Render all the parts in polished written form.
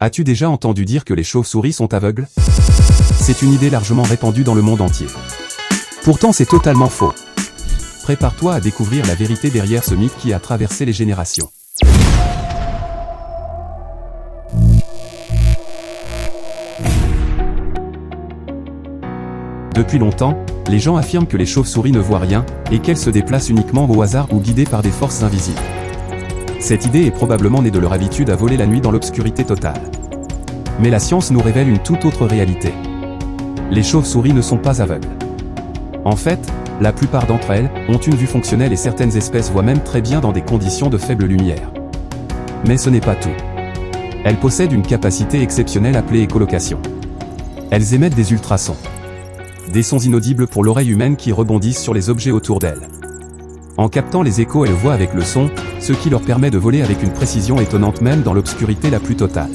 As-tu déjà entendu dire que les chauves-souris sont aveugles? C'est une idée largement répandue dans le monde entier. Pourtant c'est totalement faux. Prépare-toi à découvrir la vérité derrière ce mythe qui a traversé les générations. Depuis longtemps, les gens affirment que les chauves-souris ne voient rien, et qu'elles se déplacent uniquement au hasard ou guidées par des forces invisibles. Cette idée est probablement née de leur habitude à voler la nuit dans l'obscurité totale. Mais la science nous révèle une toute autre réalité. Les chauves-souris ne sont pas aveugles. En fait, la plupart d'entre elles ont une vue fonctionnelle et certaines espèces voient même très bien dans des conditions de faible lumière. Mais ce n'est pas tout. Elles possèdent une capacité exceptionnelle appelée écholocation. Elles émettent des ultrasons. Des sons inaudibles pour l'oreille humaine qui rebondissent sur les objets autour d'elles. En captant les échos, elles voient avec le son, ce qui leur permet de voler avec une précision étonnante même dans l'obscurité la plus totale.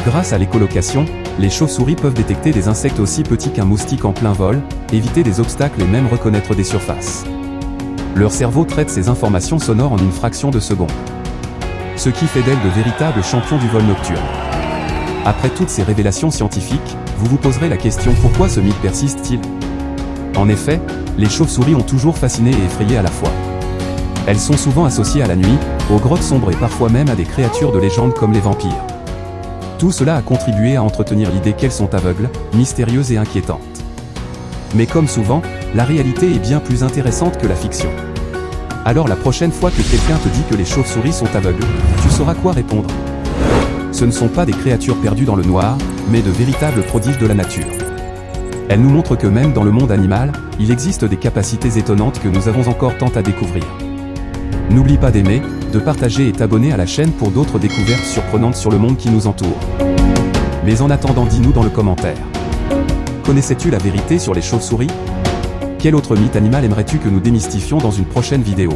Grâce à l'écholocation, les chauves-souris peuvent détecter des insectes aussi petits qu'un moustique en plein vol, éviter des obstacles et même reconnaître des surfaces. Leur cerveau traite ces informations sonores en une fraction de seconde. Ce qui fait d'elles de véritables champions du vol nocturne. Après toutes ces révélations scientifiques, vous vous poserez la question pourquoi ce mythe persiste-t-il? En effet, les chauves-souris ont toujours fasciné et effrayé à la fois. Elles sont souvent associées à la nuit, aux grottes sombres et parfois même à des créatures de légende comme les vampires. Tout cela a contribué à entretenir l'idée qu'elles sont aveugles, mystérieuses et inquiétantes. Mais comme souvent, la réalité est bien plus intéressante que la fiction. Alors la prochaine fois que quelqu'un te dit que les chauves-souris sont aveugles, tu sauras quoi répondre. Ce ne sont pas des créatures perdues dans le noir, mais de véritables prodiges de la nature. Elles nous montrent que même dans le monde animal, il existe des capacités étonnantes que nous avons encore tant à découvrir. N'oublie pas d'aimer, de partager et t'abonner à la chaîne pour d'autres découvertes surprenantes sur le monde qui nous entoure. Mais en attendant, dis-nous dans le commentaire. Connaissais-tu la vérité sur les chauves-souris? Quel autre mythe animal aimerais-tu que nous démystifions dans une prochaine vidéo?